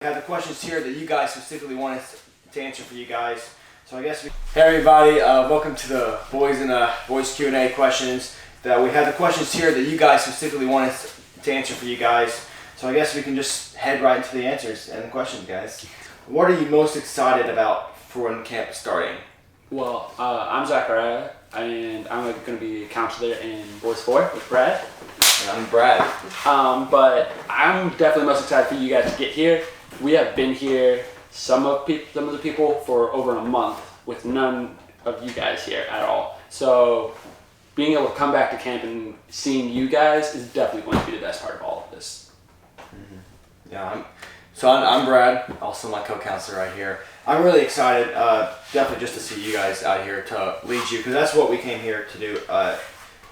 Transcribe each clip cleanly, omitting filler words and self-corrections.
We have the questions here that you guys specifically want us to answer for you guys. So I guess hey everybody, welcome to the boys Q&A questions. We have the questions here that you guys specifically want us to answer for you guys. So I guess we can just head right into the answers and the questions, guys. What are you most excited about for when camp is starting? Well, I'm Zachariah, and I'm going to be a counselor in Boys 4 with Brad. And I'm Brad. But I'm definitely most excited for you guys to get here. We have been here, some of the people, for over a month with none of you guys here at all. So being able to come back to camp and seeing you guys is definitely going to be the best part of all of this. Mm-hmm. Yeah, I'm Brad, also my co-counselor right here. I'm really excited, definitely just to see you guys out here to lead you, because that's what we came here to do.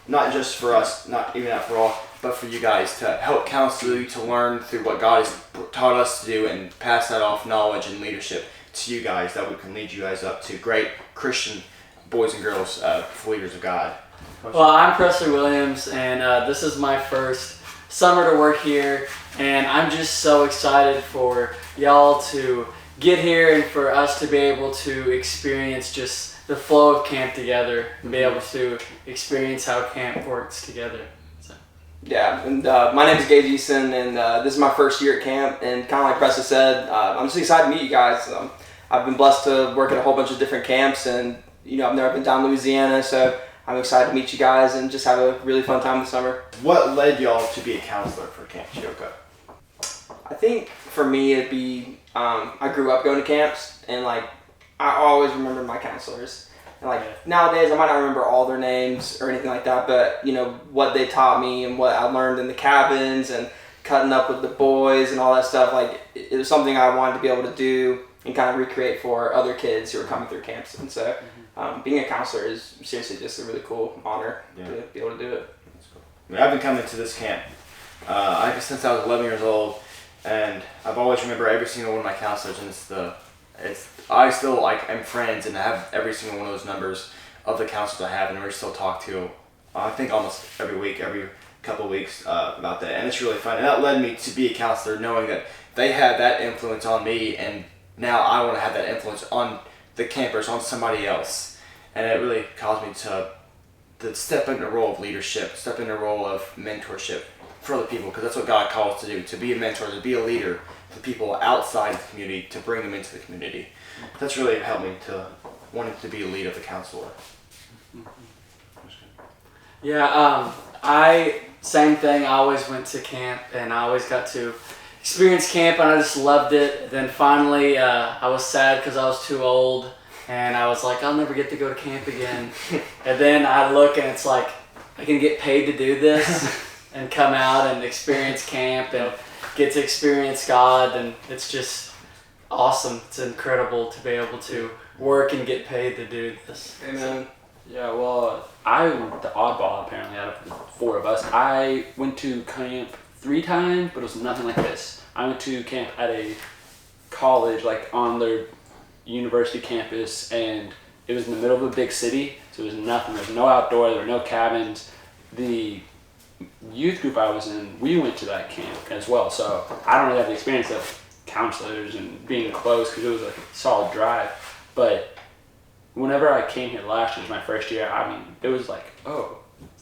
Not just for us, not even not for all, but for you guys to help counsel you, to learn through what God has taught us to do and pass that off knowledge and leadership to you guys, that we can lead you guys up to great Christian boys and girls, leaders of God. Well, I'm Presley Williams, and this is my first summer to work here, and I'm just so excited for y'all to get here and for us to be able to experience just the flow of camp together and be able to experience how camp works together. Yeah, and my name is Gage Eason, and this is my first year at camp, and kind of like Presley said, I'm just excited to meet you guys. I've been blessed to work at a whole bunch of different camps, and I've never been down to Louisiana, so I'm excited to meet you guys and just have a really fun time this summer. What led y'all to be a counselor for Camp Chioka? I think for me it'd be, I grew up going to camps, and I always remember my counselors. And nowadays I might not remember all their names or anything like that, but what they taught me and what I learned in the cabins and cutting up with the boys and all that stuff, it was something I wanted to be able to do and kind of recreate for other kids who are coming through camps. And so being a counselor is seriously just a really cool honor to be able to do it. That's cool. I mean, I've been coming to this camp since I was 11 years old, and I've always remember every single one of my counselors, and I still am friends and I have every single one of those numbers of the counselors I have, and we still talk to, I think almost every week, every couple of weeks about that, and it's really fun. And that led me to be a counselor, knowing that they had that influence on me, and now I want to have that influence on the campers, on somebody else. And it really caused me to step into a role of leadership, step into a role of mentorship for other people, because that's what God calls us to do, to be a mentor, to be a leader to people outside the community, to bring them into the community. That's really helped me to wanting to be a lead of the counselor. Yeah, same thing. I always went to camp, and I always got to experience camp, and I just loved it. Then finally, I was sad because I was too old, and I was like, I'll never get to go to camp again. And then I look, and it's like, I can get paid to do this and come out and experience camp and get to experience God, and it's just awesome. It's incredible to be able to work and get paid to do this. Amen. Yeah, well, I'm the oddball apparently out of the four of us. I went to camp 3 times, but it was nothing like this. I went to camp at a college, on their university campus, and it was in the middle of a big city, so there was nothing. There was no outdoor, there were no cabins. The youth group I was in, we went to that camp as well, so I don't really have the experience of counselors and being close, because it was a solid drive. But whenever I came here last year, it was my first year, it was oh,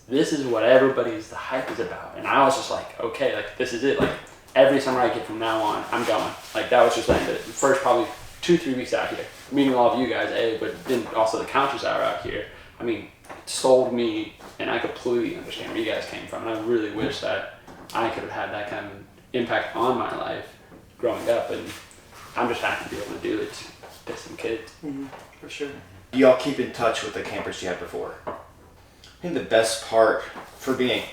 this is what everybody's the hype is about. And I was just okay, this is it. Every summer I get from now on, I'm going. That was just the first probably 2-3 weeks out here, meeting all of you guys, but then also the counselors that are out here. It sold me, and I completely understand where you guys came from. And I really wish that I could have had that kind of impact on my life growing up, and I'm just happy to be able to do it to some kids. Mm-hmm. For sure. Do y'all keep in touch with the campers you had before? I think the best part for me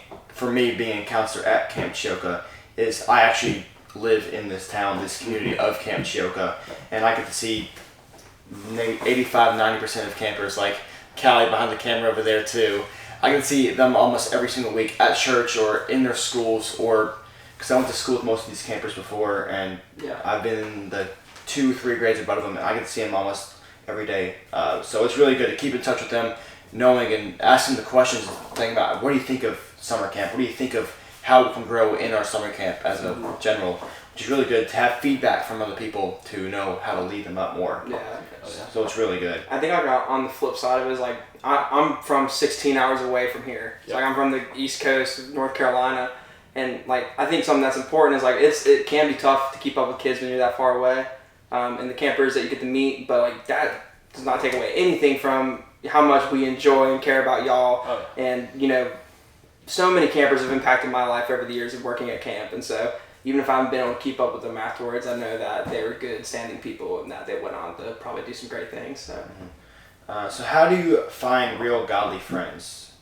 being a counselor at Camp Chioka is I actually live in this town, this community of Camp Chioka, and I get to see 85-90% of campers, like Callie behind the camera over there too. I can see them almost every single week at church or in their schools, or because I went to school with most of these campers before, and I've been in the 2-3 grades above them, and I get to see them almost every day. So it's really good to keep in touch with them, knowing and asking the questions, thinking about, what do you think of summer camp? What do you think of how we can grow in our summer camp as a general? which is really good to have feedback from other people to know how to lead them up more. Yeah. So it's really good. I think on the flip side of it is like I'm from 16 hours away from here. So like I'm from the East Coast of North Carolina, and like I think something that's important is like it can be tough to keep up with kids when you're that far away, and the campers that you get to meet, but like that does not take away anything from how much we enjoy and care about y'all. Oh. And you know, so many campers have impacted my life over the years of working at camp, and so even if I haven't been able to keep up with them afterwards, I know that they were good, standing people, and that they went on to probably do some great things. So. So how do you find real godly friends?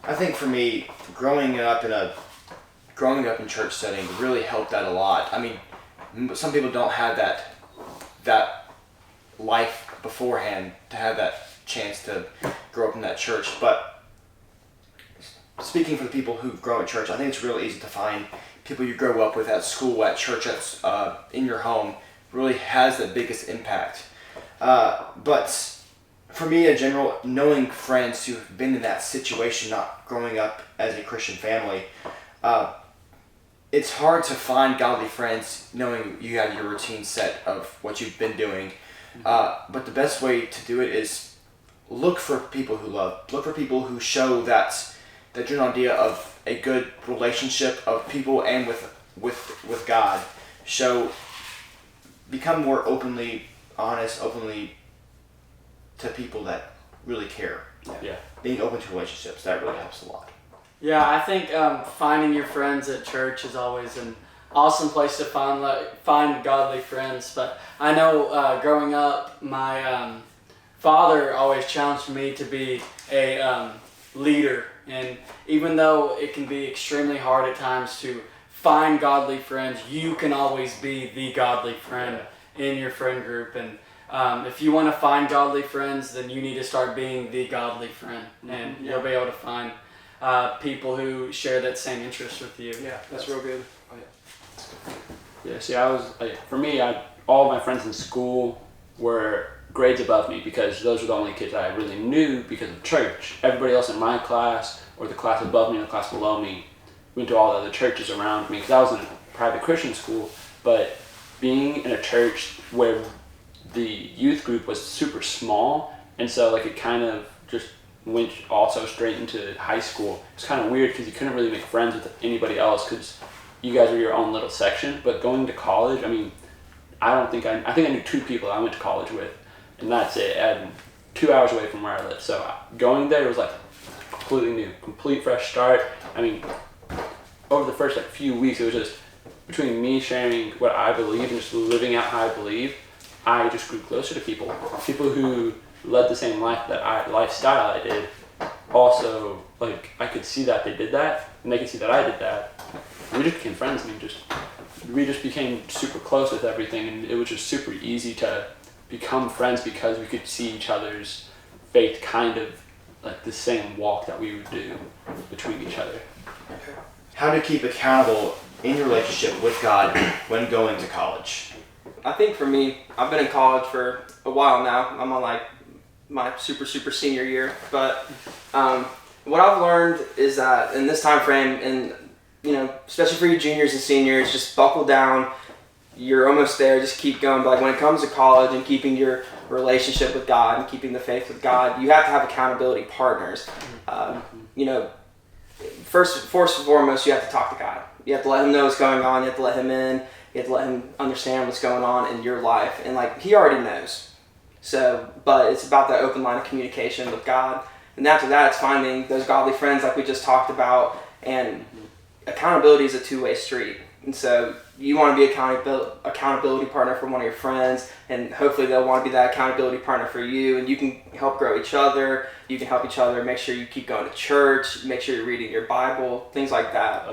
I think for me, growing up in church setting really helped out a lot. I mean, some people don't have that life beforehand to have that chance to grow up in that church. But speaking for the people who grow in church, I think it's real easy to find people you grow up with at school, at church, in your home. Really has the biggest impact. But for me in general, knowing friends who've been in that situation, not growing up as a Christian family, it's hard to find godly friends knowing you have your routine set of what you've been doing. But the best way to do it is look for people who love, look for people who show that general idea of a good relationship of people and with God. Become more openly honest, openly to people that really care. Yeah. Being open to relationships, that really helps a lot. Yeah, I think finding your friends at church is always an awesome place to find godly friends. But I know growing up, my father always challenged me to be a leader. And even though it can be extremely hard at times to find godly friends, you can always be the godly friend in your friend group. And if you want to find godly friends, then you need to start being the godly friend. And you'll be able to find people who share that same interest with you. Yeah, that's real good. Yeah, see, all my friends in school were grades above me because those were the only kids I really knew because of church. Everybody else in my class or the class above me or the class below me went to all the other churches around me because I was in a private Christian school. But being in a church where the youth group was super small, and so like it kind of just went also straight into high school. It's kind of weird because you couldn't really make friends with anybody else because you guys were your own little section. But going to college, I mean, I think I knew 2 people I went to college with, and that's it. And 2 hours away from where I live. So going there was like completely new, complete fresh start. I mean, over the first few weeks, it was just between me sharing what I believe and just living out how I believe. I just grew closer to people who led the same lifestyle I did. Also, like I could see that they did that, and they could see that I did that. And we just became friends. I mean, we just became super close with everything, and it was just super easy to become friends because we could see each other's faith kind of like the same walk that we would do between each other. How to keep accountable in your relationship with God when going to college? I think for me, I've been in college for a while now. I'm on like my super senior year, but what I've learned is that in this time frame, and you know, especially for your juniors and seniors, just buckle down. You're almost there. Just keep going. But like when it comes to college and keeping your relationship with God and keeping the faith with God, you have to have accountability partners. You know, first and foremost, you have to talk to God. You have to let Him know what's going on. You have to let Him in. You have to let Him understand what's going on in your life. And like He already knows. So, but it's about that open line of communication with God. And after that, it's finding those godly friends like we just talked about. And accountability is a two-way street. And so you want to be accountability partner for one of your friends, and hopefully they'll want to be that accountability partner for you, and you can help grow each other. You can help each other make sure you keep going to church, make sure you're reading your Bible, things like that.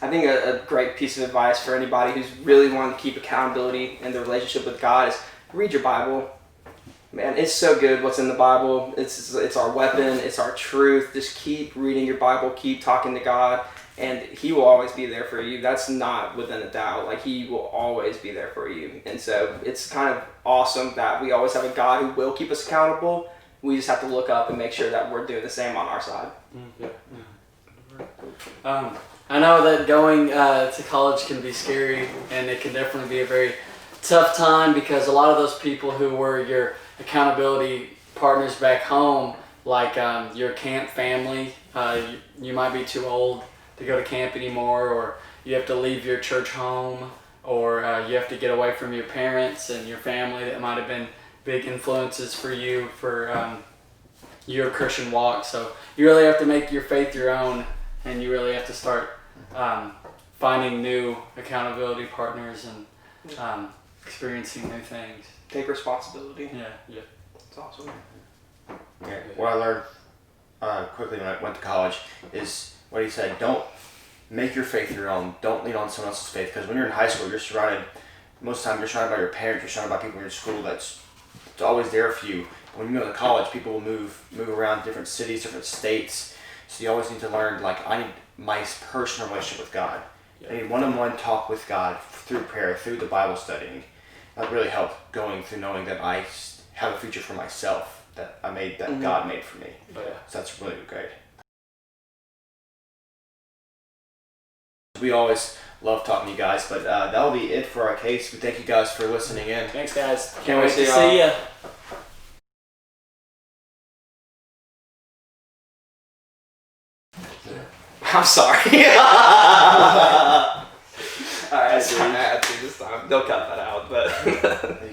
I think a great piece of advice for anybody who's really wanting to keep accountability in their relationship with God is read your Bible. Man, it's so good what's in the Bible. It's our weapon. It's our truth. Just keep reading your Bible. Keep talking to God. And He will always be there for you. That's not within a doubt. Like He will always be there for you. And so it's kind of awesome that we always have a God who will keep us accountable. We just have to look up and make sure that we're doing the same on our side. I know that going to college can be scary, and it can definitely be a very tough time because a lot of those people who were your accountability partners back home, like your camp family, you might be too old to go to camp anymore, or you have to leave your church home, or you have to get away from your parents and your family that might have been big influences for you for your Christian walk. So you really have to make your faith your own, and you really have to start finding new accountability partners and experiencing new things. Take responsibility. Yeah. It's awesome. Yeah. What I learned quickly when I went to college is what he said: don't make your faith your own. Don't lean on someone else's faith, because when you're in high school, you're surrounded. Most of the time, you're surrounded by your parents. You're surrounded by people in your school that's always there for you. When you go to college, people will move around different cities, different states. So you always need to learn, like, I need my personal relationship with God. I need one-on-one talk with God through prayer, through the Bible studying. That really helped going through knowing that I have a future for myself that God made for me. But yeah. So that's really great. We always love talking to you guys, but that'll be it for our case. We thank you guys for listening in. Thanks, guys. Can't wait to y'all. see ya. I'm sorry. Alright, I had to this time. They'll cut that out, but.